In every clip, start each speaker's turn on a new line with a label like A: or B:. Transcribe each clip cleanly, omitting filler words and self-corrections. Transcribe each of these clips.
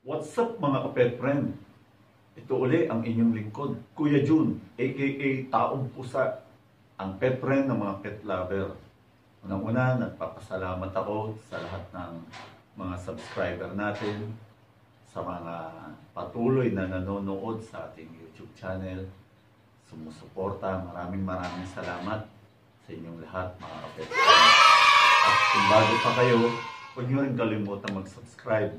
A: What's up mga kapet friend? Ito uli ang inyong lingkod, Kuya Jun, aka Taong Pusa, ang pet friend ng mga pet lover. Unang-una, nagpapasalamat ako sa lahat ng mga subscriber natin, sa mga patuloy na nanonood sa ating YouTube channel, sumusuporta. Maraming salamat sa inyong lahat mga kapet friend. At kung bago pa kayo, huwag nyo rin kalimutan mag-subscribe.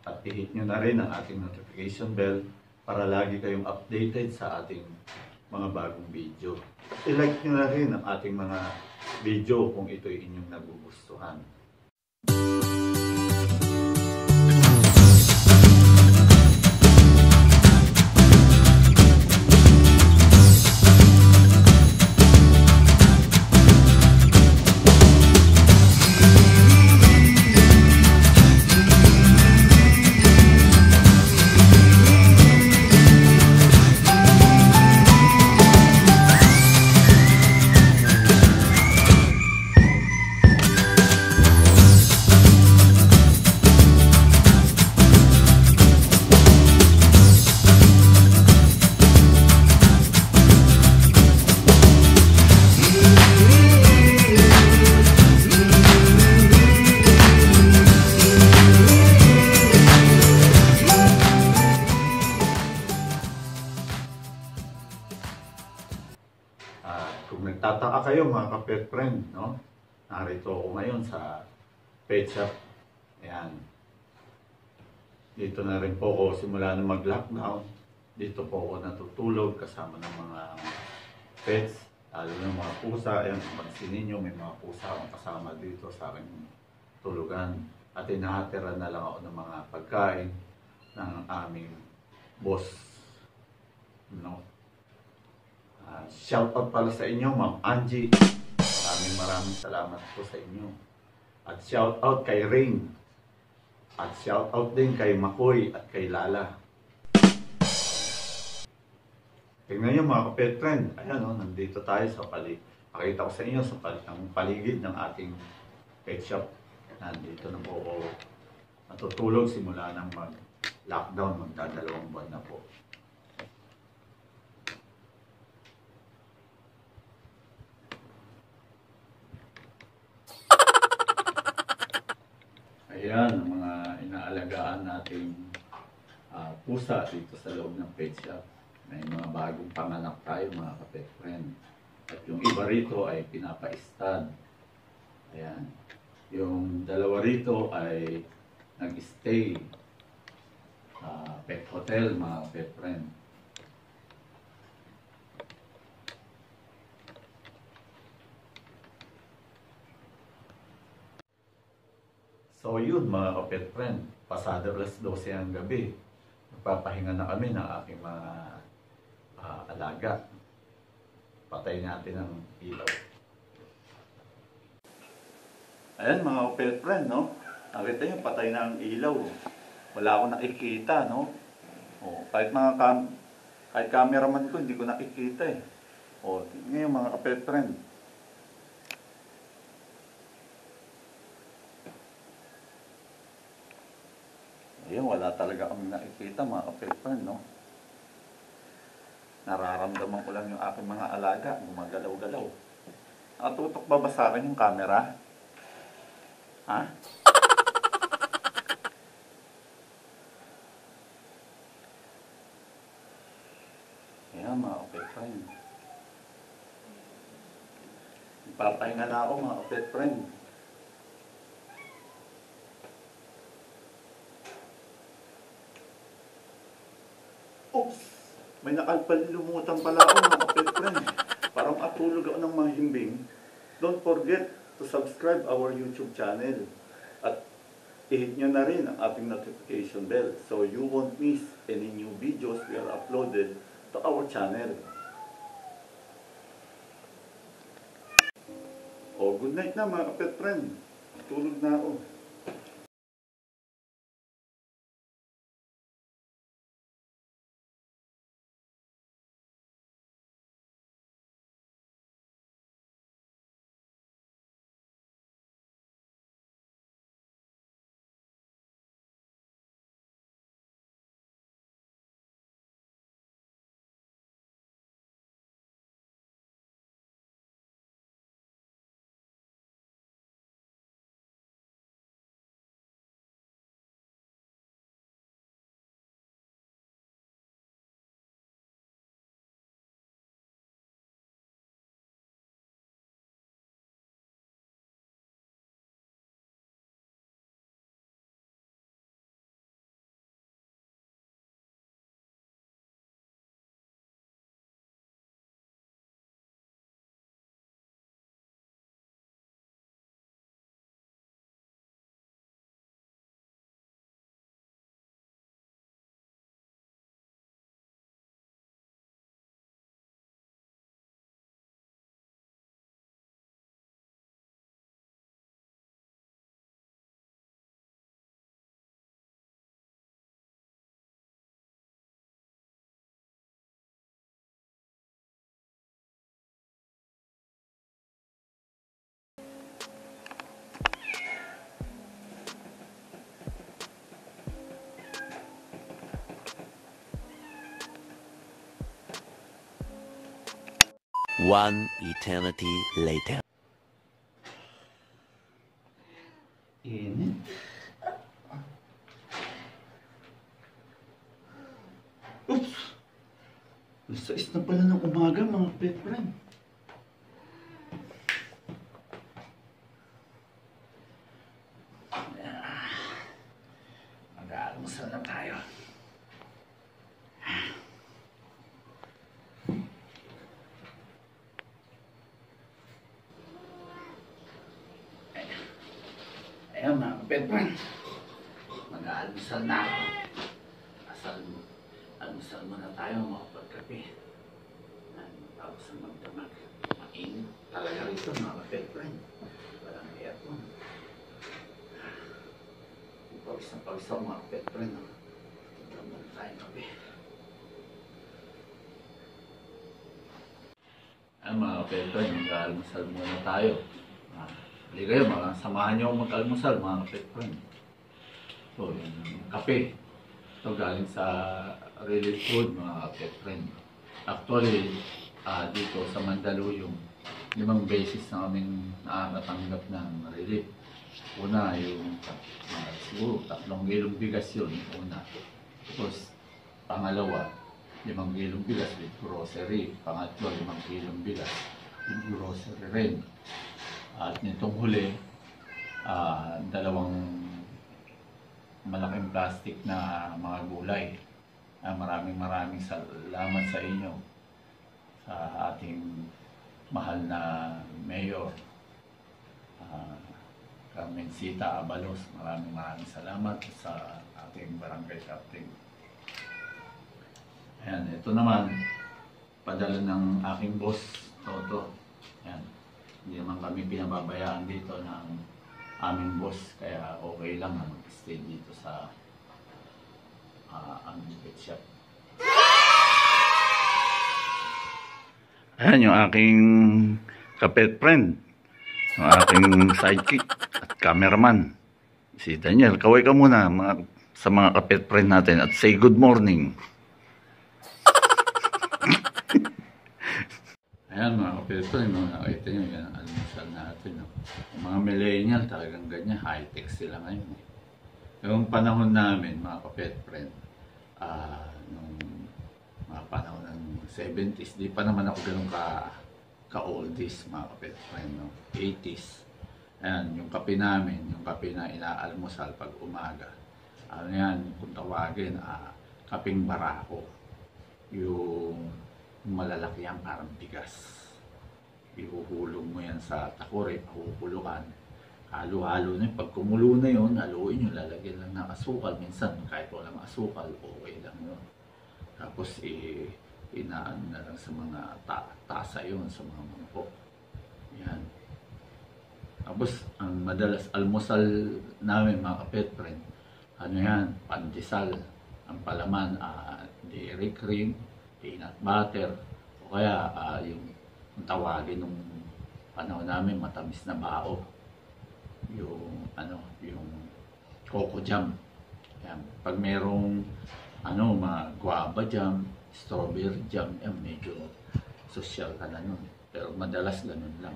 A: At i-hit nyo na rin ang ating notification bell para lagi kayong updated sa ating mga bagong video. I-like nyo na rin ang ating mga video kung ito'y inyong nagugustuhan. Kung nagtataka kayo mga ka-pet friend, no? Narito ako ngayon sa pet shop. Ayan. Dito na rin po ako simula na mag-lockdown. Dito po ako natutulog kasama ng mga pets, lalo ng mga pusa. Ayan, kung pansin ninyo, may mga pusa akong kasama dito sa aking tulugan. At inahatira na lang ako ng mga pagkain ng aming boss. No? Shoutout pala sa inyo, Ma'am Angie. Maraming salamat po sa inyo. At shoutout kay Rain. At shoutout din kay Makoy at kay Lala. Tingnan nyo mga kapet friend. Ayan o, nandito tayo sa pakita ko sa inyo sa paligid ng ating pet shop. Nandito na po ako natutulog simula ng mag-lockdown. Magdadalawang buwan na po. Ayan ang mga inaalagaan nating pusa dito sa loob ng pet shop. May mga bagong panganak tayo mga kapet friend. At yung iba rito ay pinapa-stud. Ayan. Yung dalawa rito ay nag-stay sa pet hotel mga kapet friend. So yun mga kapet friend, pasado alas 12 ang gabi. Magpapahinga na kami ng aking mga alaga. Patay natin ang ilaw. Ayan mga kapet friend, no? Nakita nyo, patay na ang ilaw. Wala akong nakikita, no? O, kahit cameraman ko, hindi ko nakikita eh. O, tingnan yung mga kapet friend. Ayun, wala talaga kami nakikita mga kapet friend, no? Nararamdaman ko lang yung aking mga alaga, gumagalaw-galaw. Nakatutok ba sa akin yung camera? Ha? Ayan mga kapet friend. Ipapahinga na ako mga kapet friend. Oops! May nakalpalilumutan pala ako mga kapet friend. Parang atulog ako ng mahimbing. Don't forget to subscribe our YouTube channel. At i-hit nyo na rin ang ating notification bell so you won't miss any new videos we are uploaded to our channel. Oh, good night na mga kapet friend. Tulog na ako.
B: One eternity later.
A: Init. Oops! Alas 6 na pala ng umaga mga pet friend. Mag-aalmusal na tayo. Ayan mga pet friend. Mag-aalmusal na ako. Almusal muna tayo mga pagkape. Tapos ang magdamag. Mainit talaga rito mga pet friend. Walang aircon. Pawis na pawis ako mga pet friend. Magdamag tayo kape. Ayan mga pet friend, mag-almusal muna tayo. Hindi kayo, samahan nyo akong mag-almusal mga pet friend. So, yung kape. Ito galing sa Relief Food mga pet friend. Actually, dito sa Mandaluyong, 5 beses na kaming natanggap ng relief. Una, yung siguro 3 kilong bigas yun. Una. Tapos, pangalawa, 5 kilong bigas with grocery. Pangatlo, 5 kilong bigas with grocery rin. At nitong huli, 2 malaking plastic na mga gulay. Maraming salamat sa inyo, sa ating mahal na Mayor, Carmencita Abalos. Maraming salamat sa ating barangay captain. Ayan, ito naman, padala ng aking boss, Toto. Ayan, hindi naman kami pinababayaan dito ng aming boss, kaya okay lang na mag-stay dito sa aming pet shop. Ayan yung aking kapet friend, yung aking sidekick at cameraman, si Daniel. Kaway ka muna sa mga kapet friend natin at say good morning. Ayan mga kapet friend, nakita nyo yan ang almusal natin. Yung mga millennial talagang ganyan, high-tech sila ngayon. Yung panahon namin mga kapet friend, nung mga panahon ng 70s, di pa naman ako ganun ka-oldies mga kapet friend, no? 80s. Ayan, yung kape namin, yung kape na inaalmusal pag umaga. Ano yan, kung tawagin, kapeng barako. Yung malalaki yan, parang bigas. Ihuhulog mo yan sa takore, pahuhulukan. Halo-halo na yun. Pag kumulo na yun, haluin nyo, lalagyan lang ng asukal. Minsan, kahit walang asukal, okay lang yun. Tapos, inaan na lang sa mga tasa yun, sa mga mangkok. Yan. Tapos, ang madalas almusal namin, mga kapet friend, ano yan, pandesal. Ang palaman, dairy cream, peanut butter, o kaya yung tawagin nung panahon namin, matamis na bao. Yung coco jam. Yan. Pag merong mga guava jam, strawberry jam, medyo social ka na nun. Pero madalas ganun lang.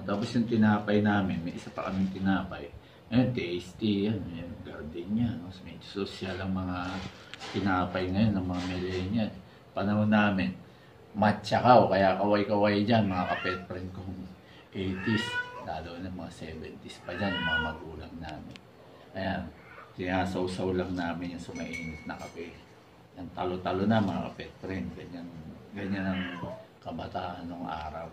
A: Tapos yung tinapay namin, may isa pa kaming tinapay. Tasty yan, gardenia. Medyo social ang mga tinapay ngayon ng mga millennial. Panahon namin, matcha ka o kaya kaway-kaway dyan, mga kapet friend kong 80s. Lalo na mga 70s pa dyan, mga magulang namin. Ayan, sinasawsaw lang namin yung sumainit na kape. Yan, talo-talo na mga kapet friend. Ganyan ang kabataan ng araw.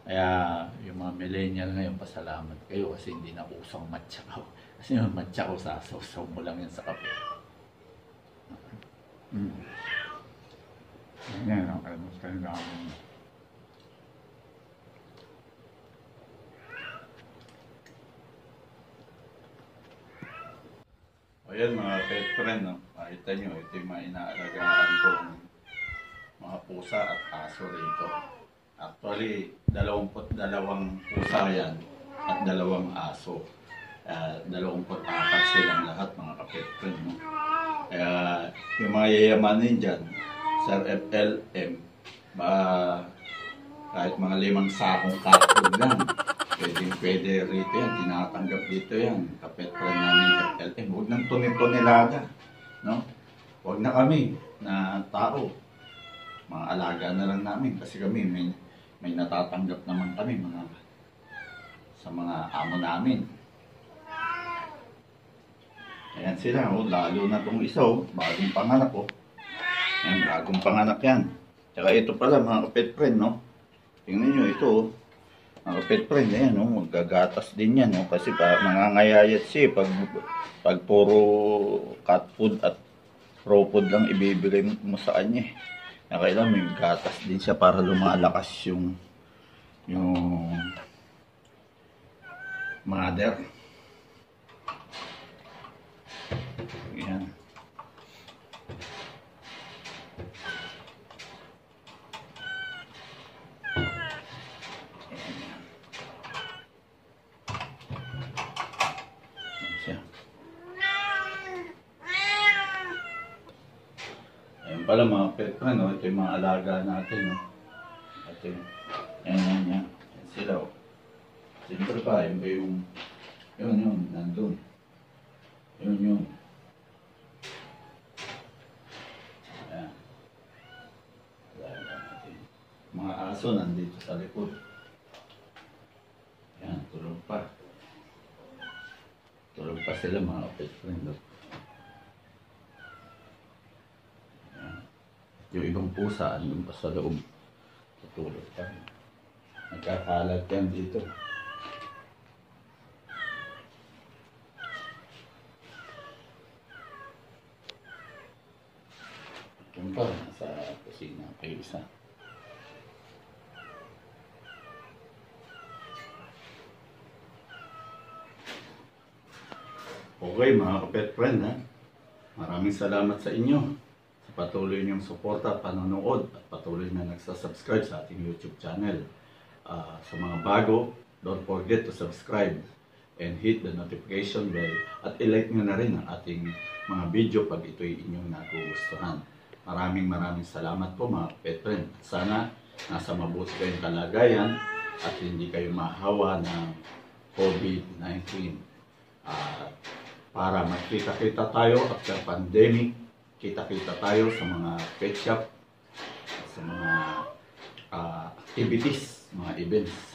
A: Kaya yung mga millennial ngayon, pasalamat kayo kasi hindi na usang matcha ko. Kasi yung matcha ko, sasawsaw mo lang yan sa kape. Yan, ang kalmuskan namin. Ayan mga pet friend, makita nyo, ito yung mga inaalagaan kong mga pusa at aso rito. Actually, 22 pusa yan at 2 aso. 24 silang lahat mga kapet friend. Kaya yung mga yayamanin dyan, Sir FLM, Kahit mga 5 sakong carton lang. Pwede rito yan. Tinatanggap dito yan. Kapet friend namin FLM. Huwag ng tonelada. No? Huwag na kami na tao. Mga alaga na lang namin. Kasi kami may natatanggap naman kami sa mga amo namin. Ayan sila, oh, lalo na itong isa, oh, bagong panganak, oh. Ayan, bagong panganak yan. Tsaka ito pala, mga kapet friend, no? Tingnan nyo, ito, oh. Mga kapet friend, ayan, oh, maggagatas din yan, oh. Kasi mangangayayat siya, pag puro cat food at raw food lang ibibigay mo sa kanya, eh. Kailangan may gatas din siya para lumalakas yung mother. Ayan. Ayan pala mga pet friend, no? Ito yung mga alaga natin. No? Ito yung, yan. Yan sila. Oh. Siyempre pa, yun ba yun, nandun. Yun. Ayan. Alaga natin. Mga aso nandito sa likod. Ayan, tulog pa. Tulog pa sila mga pet friend. No? Yung ibang pusa, andun pa sa loob. Tutulog pa. Nagkakalat yan dito. Yung pa, nasa kusina kayo isa. Okay mga kapet friend, ha? Maraming salamat sa inyo. Patuloy niyong suporta, panonood at patuloy na nagsasubscribe sa ating YouTube channel. Sa mga bago, don't forget to subscribe and hit the notification bell at i-like nyo na rin ang ating mga video pag ito'y inyong nagugustuhan. Maraming salamat po mga pet friend. Sana nasa mabuti kayong kalagayan at hindi kayo mahawa ng COVID-19. Para magkita-kita tayo after pandemic, kita-kita tayo sa mga pet shop, sa mga activities, mga events.